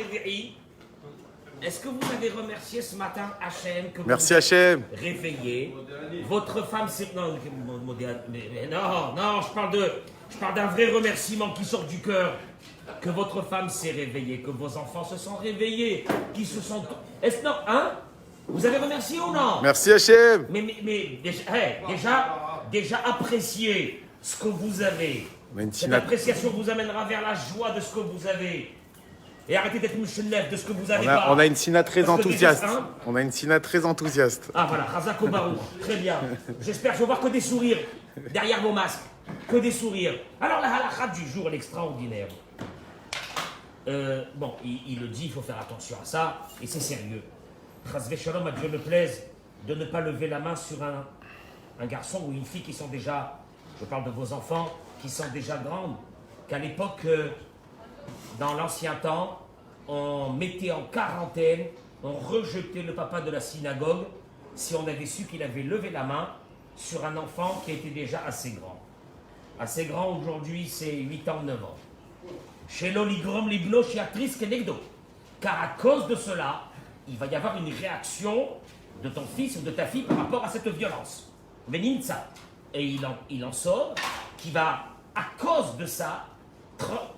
Revi'i. Est-ce que vous avez remercié ce matin Hachem que Merci vous Hachem. réveillé? Votre femme c'est... Non, mais non, je parle d'un vrai remerciement qui sort du cœur. Que votre femme s'est réveillée, que vos enfants se sont réveillés, qui se sont... Est-ce non, hein? Vous avez remercié ou non? Merci Hachem. Mais déjà appréciez ce que vous avez. Cette appréciation vous amènera vers la joie de ce que vous avez. Et arrêtez d'être mouchelef de ce que vous avez pas. On a une Sina très Parce que enthousiaste. déjà, hein? On a une Sina très enthousiaste. Ah voilà, Razak Obarou, très bien. J'espère que je vais voir que des sourires derrière vos masques. Que des sourires. Alors la halakha du jour, l'extraordinaire. Bon, il le dit, il faut faire attention à ça, et c'est sérieux. Chazvé Shalom, à Dieu me plaise, de ne pas lever la main sur un garçon ou une fille qui sont déjà, je parle de vos enfants, qui sont déjà grandes, qu'à l'époque, dans l'ancien temps, on mettait en quarantaine, on rejetait le papa de la synagogue si on avait su qu'il avait levé la main sur un enfant qui était déjà assez grand. Assez grand aujourd'hui, c'est 8 ans, 9 ans. Chez l'oligrom libno chiatrice kenegdo. Car à cause de cela, il va y avoir une réaction de ton fils ou de ta fille par rapport à cette violence. Veninza. Et il en sort qui va, à cause de ça,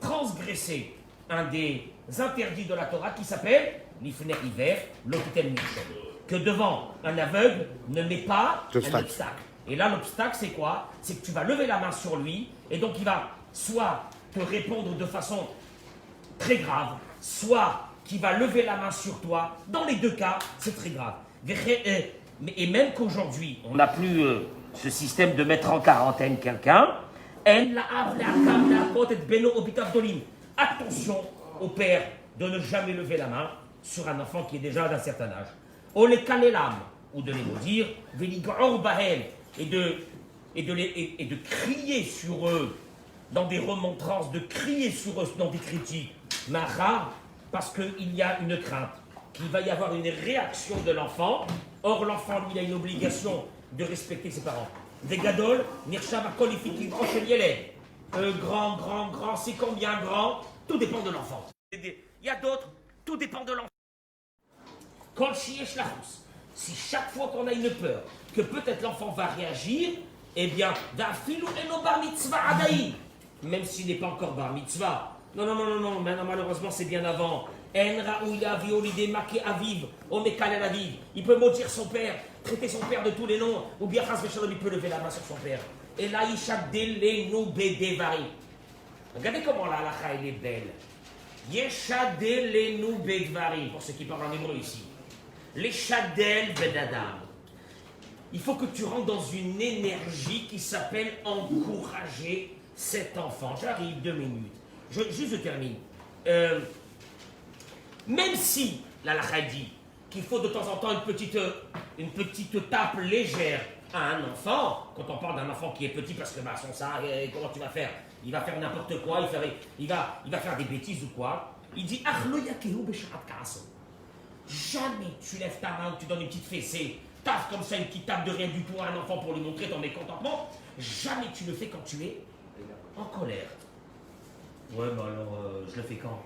transgresser un des interdits de la Torah qui s'appelle l'ifner hiver, l'opitel michel. Que devant un aveugle ne met pas un obstacle. Et là, l'obstacle, c'est quoi? C'est que tu vas lever la main sur lui, et donc il va soit te répondre de façon très grave, soit qui va lever la main sur toi. Dans les deux cas, c'est très grave. Et même qu'aujourd'hui, on n'a plus ce système de mettre en quarantaine quelqu'un. Attention au père de ne jamais lever la main sur un enfant qui est déjà d'un certain âge. On les calait l'âme, ou de les maudire, et de crier sur eux dans des remontrances, de crier sur eux dans des critiques. Mahar, parce qu'il y a une crainte, qu'il va y avoir une réaction de l'enfant. Or, l'enfant, lui, il a une obligation de respecter ses parents. Des gadoles, Nirsham Akolifiki, grand, c'est combien grand? Tout dépend de l'enfant. Il y a d'autres, tout dépend de l'enfant. Kol Shiesh Lahus. Si chaque fois qu'on a une peur, que peut-être l'enfant va réagir, eh bien, Dafilu eno bar mitzvah adaï. Même s'il n'est pas encore bar mitzvah. Non, maintenant malheureusement c'est bien avant. En raouya violide make aviv, omekal el aviv. Il peut maudire son père, traiter son père de tous les noms, ou bien chas v'shalom, il peut lever la main sur son père. Et là, yishaddelenu bedevari. Regardez comment la halakha elle est belle. Yeshaddelenu bedvari, pour ceux qui parlent en hébreu ici. Les shadel bedadam. Il faut que tu rentres dans une énergie qui s'appelle encourager cet enfant. J'arrive 2 minutes. Je termine. Même si la halakha dit qu'il faut de temps en temps une petite tape légère à un enfant, quand on parle d'un enfant qui est petit parce que son ça, comment tu vas faire? Il va faire n'importe quoi, il va faire des bêtises ou quoi. Il dit jamais tu lèves ta main, tu donnes une petite fessée, taf comme ça, une petite tape de rien du tout à un enfant pour lui montrer ton mécontentement. Jamais tu le fais quand tu es en colère. Ouais, mais alors, je le fais quand?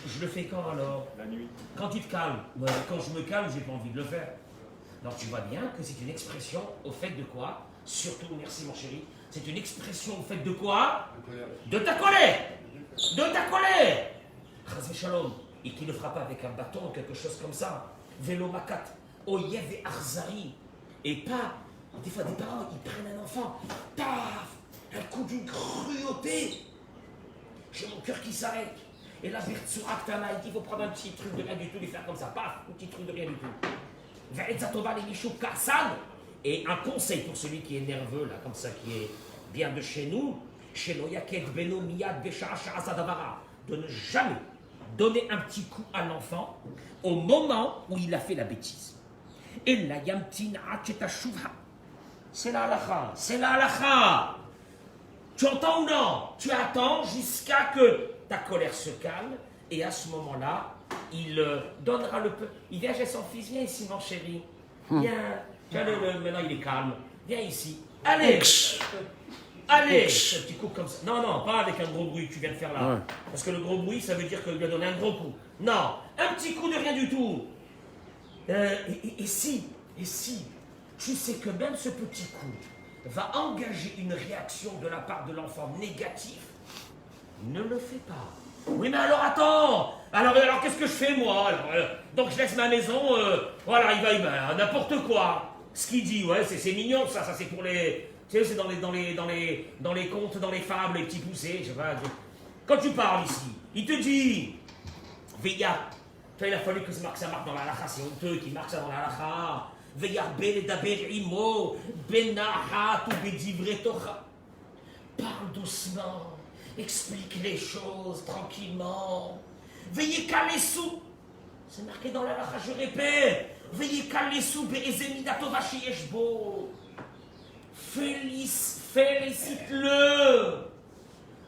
Je le fais quand alors? La nuit. Quand tu te calmes. Ouais, quand je me calme, j'ai pas envie de le faire. Donc tu vois bien que c'est une expression au fait de quoi? Surtout, merci mon chéri, c'est une expression au fait de quoi? De ta colère. De ta colère. Chazé Shalom. Et qui ne fera pas avec un bâton ou quelque chose comme ça. Vélo makat. Oyev et arzari. Et pas, des fois des parents, ils prennent un enfant. Paf! Un coup d'une cruauté. J'ai mon cœur qui s'arrête. Et là, il faut prendre un petit truc de rien du tout, lui faire comme ça. Paf! Un petit truc de rien du tout. Et un conseil pour celui qui est nerveux, là, comme ça, qui est bien de chez nous, de ne jamais donner un petit coup à l'enfant au moment où il a fait la bêtise. Et là, c'est la halakha, c'est la halakha. Tu entends ou non? Tu attends jusqu'à que ta colère se calme, et à ce moment-là, il donnera le peu. Il vient chez son fils, viens ici mon chéri. Viens, maintenant il est calme. Viens ici. Allez. Allez, ce petit coup comme ça. Non, non, pas avec un gros bruit que tu viens de faire là. Ouais. Parce que le gros bruit, ça veut dire qu'il lui a donné un gros coup. Non, un petit coup de rien du tout. Et si, tu sais que même ce petit coup va engager une réaction de la part de l'enfant négative, ne le fais pas. Oui, mais alors attends. Alors qu'est-ce que je fais moi alors, donc je laisse ma maison, voilà, il va n'importe quoi. Ce qu'il dit, ouais, c'est mignon ça c'est pour les... Tu sais, c'est dans les contes, dans les fables, les petits poussés, je sais pas. Quand tu parles ici, il te dit, Veya, tu vois, il a fallu que ça marque dans la halakha, c'est honteux qu'il marque ça dans la halakha. Veya be'ledaber imo, benahat ou bedivre tocha. Parle doucement, explique les choses tranquillement. Veillez kalesou, c'est marqué dans la halakha, je répète. Veillez kalesou be'ezemidatova sheyeshbo. Félicite-le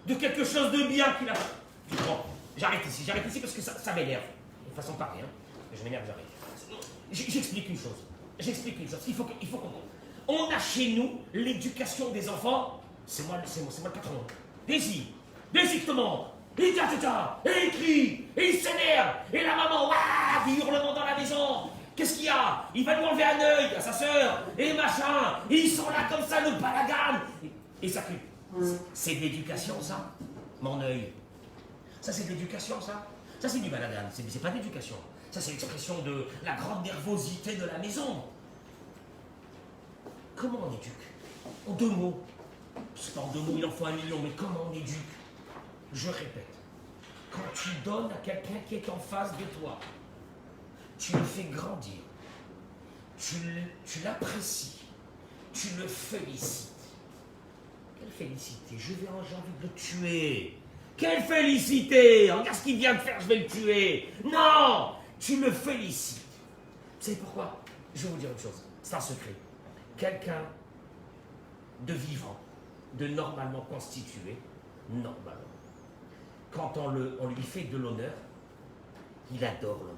de quelque chose de bien qu'il a fait. Bon, j'arrête ici parce que ça m'énerve. De façon de parler, hein. Je m'énerve, j'arrête. J'explique une chose. Il faut qu'on... On a chez nous l'éducation des enfants. C'est moi le patron. Daisy qui te montre. Et ta, et il crie, et il s'énerve, et la maman, waouh, du hurlement dans la maison. Qu'est-ce qu'il y a? Il va lui enlever un œil à sa sœur, et machin, et ils sont là comme ça, le balagan. Et ça crie. C'est de l'éducation, ça, mon œil. Ça, c'est de l'éducation, ça. Ça, c'est du balagan, c'est pas de l'éducation. Ça, c'est l'expression de la grande nervosité de la maison. Comment on éduque? En 2 mots. C'est pas en 2 mots, il en faut 1 million, mais comment on éduque? Je répète. Quand tu donnes à quelqu'un qui est en face de toi, tu le fais grandir, tu l'apprécies, tu le félicites. Quelle félicité? J'ai envie de le tuer. Quelle félicité! Regarde ce qu'il vient de faire, je vais le tuer. Non! Tu le félicites. Vous savez pourquoi? Je vais vous dire une chose, c'est un secret. Quelqu'un de vivant, de normalement constitué, normalement, quand on lui fait de l'honneur, il adore l'honneur.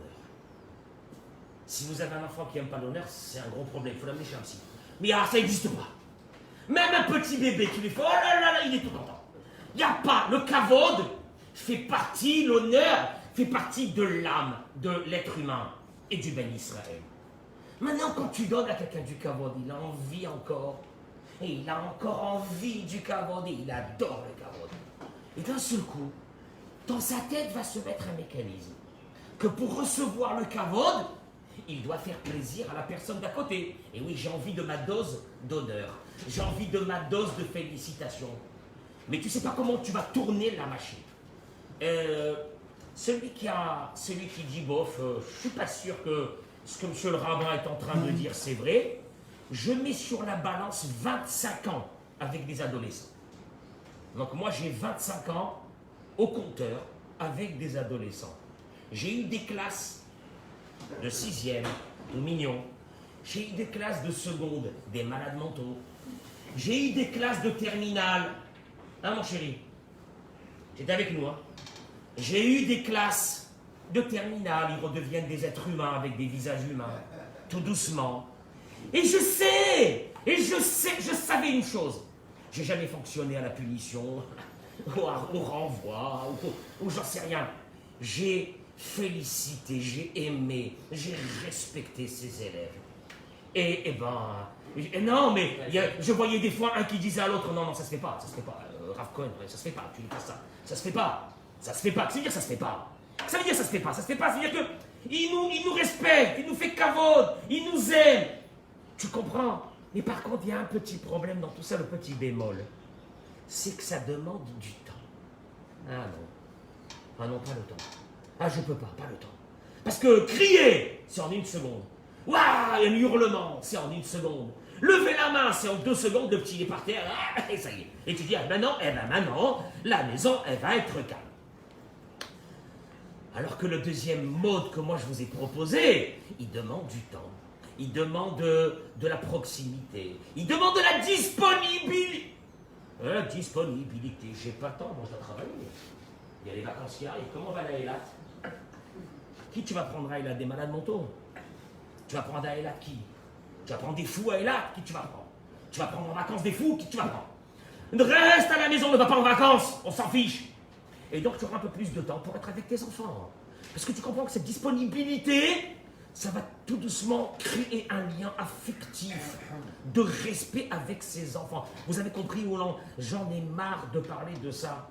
Si vous avez un enfant qui n'aime pas l'honneur, c'est un gros problème, il faut l'amener chez un psy. Mais ça n'existe pas. Même un petit bébé qui lui fait, oh là là, il est tout content. Il n'y a pas, le kavod fait partie, l'honneur fait partie de l'âme, de l'être humain et du Ben Israël. Maintenant, quand tu donnes à quelqu'un du kavod, il a envie encore, et il a encore envie du kavod, et il adore le kavod. Et d'un seul coup, dans sa tête va se mettre un mécanisme que pour recevoir le kavod, il doit faire plaisir à la personne d'à côté. Et oui, j'ai envie de ma dose d'honneur. J'ai envie de ma dose de félicitations. Mais tu ne sais pas comment tu vas tourner la machine. Celui qui dit bof, je ne suis pas sûr que ce que monsieur le rabbin est en train de dire c'est vrai. Je mets sur la balance 25 ans avec des adolescents. Donc moi j'ai 25 ans au compteur avec des adolescents. J'ai eu des classes de 6e, ou mignons. J'ai eu des classes de seconde, des malades mentaux. J'ai eu des classes de terminale. Hein, mon chéri? J'étais avec nous, hein? J'ai eu des classes de terminale. Ils redeviennent des êtres humains avec des visages humains, tout doucement. Et je savais une chose. J'ai jamais fonctionné à la punition, au renvoi, ou j'en sais rien. J'ai félicité, j'ai aimé, j'ai respecté ces élèves. Et non, mais je voyais des fois un qui disait à l'autre, non, ça se fait pas, Rav Cohen, ça se fait pas, tu dis pas ça, ça se fait pas. Ça veut dire ça se fait pas. Ça veut dire ça se fait pas, ça veut dire que il nous respecte, il nous fait kavod, il nous aime. Tu comprends? Mais par contre, il y a un petit problème dans tout ça, le petit bémol. C'est que ça demande du temps. Ah non. Ah non, pas le temps. Ah, je peux pas le temps. Parce que crier, c'est en 1 seconde. Waouh, un hurlement, c'est en 1 seconde. Lever la main, c'est en 2 secondes, le petit il est par terre, et ça y est. Et tu dis, maintenant, la maison, elle va être calme. Alors que le deuxième mode que moi je vous ai proposé, il demande du temps. Il demande de la proximité. Il demande de la disponibilité. Disponibilité. J'ai pas le temps, moi je dois travailler. Il y a les vacances qui arrivent. Comment va la Eilat? Qui tu vas prendre à Eilat? Des malades mentaux? Tu vas prendre à Eilat qui? Tu vas prendre des fous à Eilat? Qui tu vas prendre? Tu vas prendre en vacances des fous? Qui tu vas prendre? Reste à la maison, ne va pas en vacances, on s'en fiche. Et donc tu auras un peu plus de temps pour être avec tes enfants. Parce que tu comprends que cette disponibilité, ça va tout doucement créer un lien affectif de respect avec ses enfants. Vous avez compris, Hollande, j'en ai marre de parler de ça.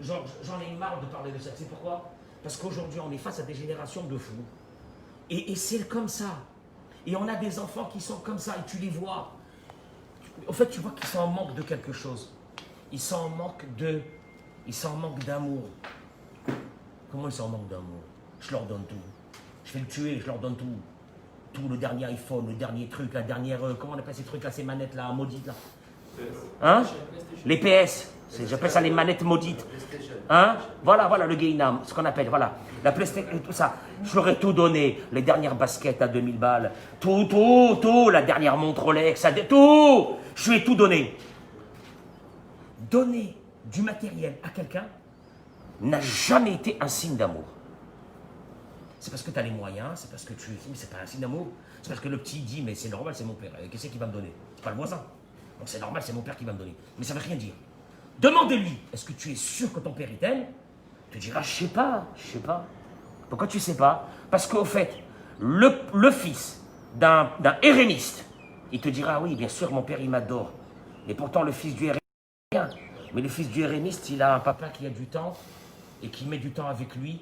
J'en ai marre de parler de ça. C'est pourquoi? Parce qu'aujourd'hui, on est face à des générations de fous. Et c'est comme ça. Et on a des enfants qui sont comme ça, et tu les vois. En fait, tu vois qu'ils sont en manque de quelque chose. Ils sont en manque d'amour. Comment ils sont en manque d'amour? Je leur donne tout. Je vais le tuer, je leur donne tout. Tout, le dernier iPhone, le dernier truc, la dernière... comment on appelle ces trucs là, ces manettes là, maudites là? Hein? Les PS. J'appelle ça les manettes maudites. Hein? Voilà le Gainam, ce qu'on appelle, voilà. La PlayStation, tout ça. Je leur ai tout donné. Les dernières baskets à 2000 balles. Tout. La dernière montre Rolex, tout. Je lui ai tout donné. Donner du matériel à quelqu'un n'a jamais été un signe d'amour. C'est parce que tu as les moyens, c'est parce que tu... Mais c'est pas un signe d'amour. C'est parce que le petit dit, mais c'est normal, c'est mon père. Qu'est-ce qu'il va me donner? C'est pas le voisin. Donc c'est normal, c'est mon père qui va me donner. Mais ça veut rien dire. Demandez-lui, est-ce que tu es sûr que ton père il t'aime? Tu diras, je sais pas. Pourquoi tu sais pas? Parce qu'au fait, le fils d'un RNiste, il te dira, oui, bien sûr, mon père il m'adore. Et pourtant, le fils du RNiste, rien. Mais le fils du RNiste, il a un papa qui a du temps et qui met du temps avec lui.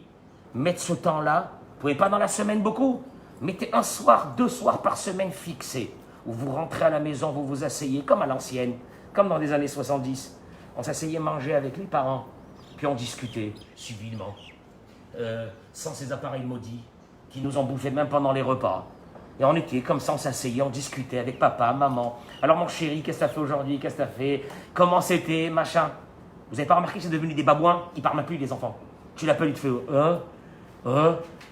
Mettre ce temps-là, vous pouvez pas dans la semaine beaucoup. Mettez un soir, 2 soirs par semaine fixés, où vous rentrez à la maison, vous vous asseyez, comme à l'ancienne, comme dans les années 70. On s'asseyait manger avec les parents, puis on discutait civilement, sans ces appareils maudits qui nous ont bouffé même pendant les repas. Et on était comme ça, on s'asseyait, on discutait avec papa, maman. Alors mon chéri, qu'est-ce que t'as fait aujourd'hui? Qu'est-ce que t'as fait? Comment c'était? Machin. Vous avez pas remarqué que c'est devenu des babouins? Ils parlent même plus, les enfants. Tu l'appelles, il te fait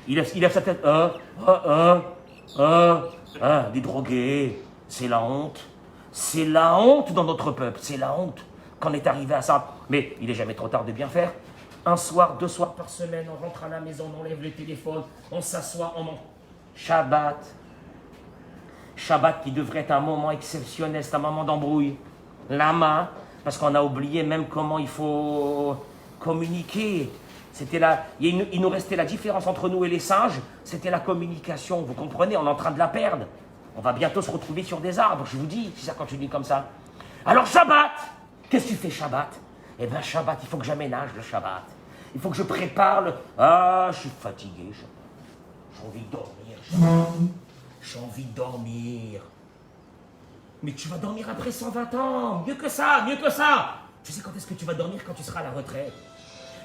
il lève sa tête, des drogués. C'est la honte. C'est la honte dans notre peuple, c'est la honte qu'on est arrivé à ça. Mais il n'est jamais trop tard de bien faire. Un soir, 2 soirs par semaine, on rentre à la maison, on enlève le téléphone, on s'assoit, on mange. Shabbat qui devrait être un moment exceptionnel, c'est un moment d'embrouille. Lama, parce qu'on a oublié même comment il faut communiquer. Il nous restait la différence entre nous et les singes, c'était la communication. Vous comprenez, on est en train de la perdre. On va bientôt se retrouver sur des arbres, je vous dis, si ça continue comme ça. Alors Shabbat, qu'est-ce que tu fais Shabbat? Eh bien Shabbat, il faut que j'aménage le Shabbat. Il faut que je prépare le... Ah, je suis fatigué, j'ai envie de dormir, Shabbat. J'ai envie de dormir. Mais tu vas dormir après 120 ans, mieux que ça. Tu sais quand est-ce que tu vas dormir? Quand tu seras à la retraite.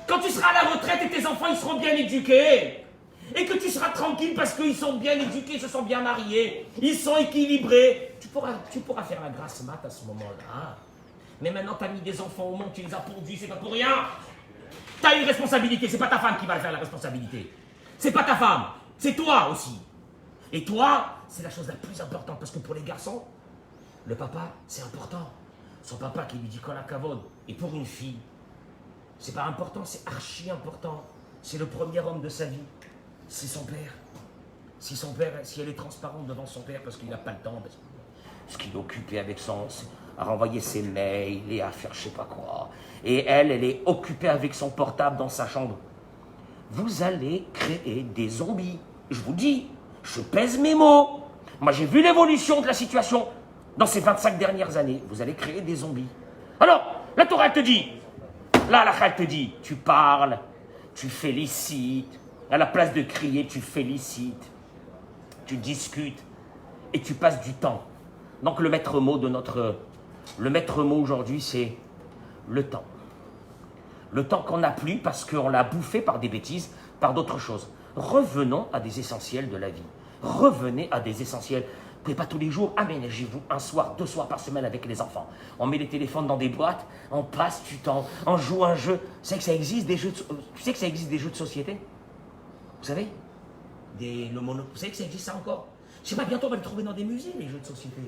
Quand tu seras à la retraite et tes enfants, ils seront bien éduqués. Et que tu seras tranquille parce qu'ils sont bien éduqués, ils se sont bien mariés, ils sont équilibrés. Tu pourras faire la grasse mat à ce moment-là. Mais maintenant, tu as mis des enfants au monde, tu les as pourvus, c'est pas pour rien. Tu as une responsabilité, c'est pas ta femme qui va faire la responsabilité. C'est pas ta femme, c'est toi aussi. Et toi, c'est la chose la plus importante parce que pour les garçons, le papa, c'est important. Son papa qui lui dit qu'on la cavode. Et pour une fille, c'est pas important, c'est archi important. C'est le premier homme de sa vie. C'est son père. Si elle est transparente devant son père parce qu'il n'a pas le temps, parce qu'il est occupé avec à renvoyer ses mails et à faire je sais pas quoi. Et elle est occupée avec son portable dans sa chambre. Vous allez créer des zombies. Je vous dis, je pèse mes mots. Moi, j'ai vu l'évolution de la situation dans ces 25 dernières années. Vous allez créer des zombies. Alors, la Torah te dit, la te dit, tu parles, tu félicites. À la place de crier, tu félicites, tu discutes et tu passes du temps. Donc le maître mot aujourd'hui, c'est le temps. Le temps qu'on n'a plus parce qu'on l'a bouffé par des bêtises, par d'autres choses. Revenons à des essentiels de la vie. Revenez à des essentiels. Vous pouvez pas tous les jours, aménagez-vous un soir, 2 soirs par semaine avec les enfants. On met les téléphones dans des boîtes, on passe du temps, on joue un jeu. Tu sais que ça existe des jeux de société? Vous savez, vous savez que ça existe ça encore? Je sais pas, bientôt on va le trouver dans des musées, les jeux de société.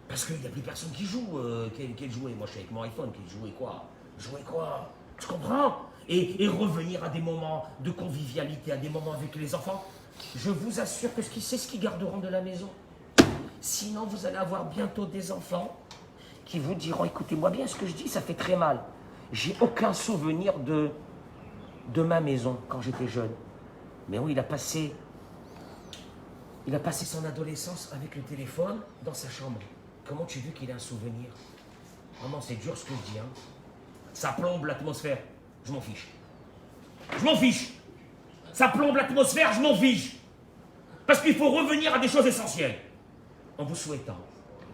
Parce qu'il n'y a plus personne qui joue. Quel jouet? Moi je suis avec mon iPhone, qui jouait quoi? Jouer quoi? Tu comprends? Et revenir à des moments de convivialité, à des moments avec les enfants. Je vous assure que c'est ce qu'ils garderont de la maison. Sinon, vous allez avoir bientôt des enfants qui vous diront, écoutez-moi bien ce que je dis, ça fait très mal. J'ai aucun souvenir de ma maison quand j'étais jeune. Mais oui, il a passé son adolescence avec le téléphone dans sa chambre. Comment tu veux qu'il ait un souvenir? Vraiment, c'est dur ce que je dis. Hein. Ça plombe l'atmosphère. Je m'en fiche. Je m'en fiche. Ça plombe l'atmosphère, je m'en fiche. Parce qu'il faut revenir à des choses essentielles. En vous souhaitant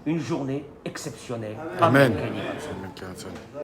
une journée exceptionnelle. Amen. Amen.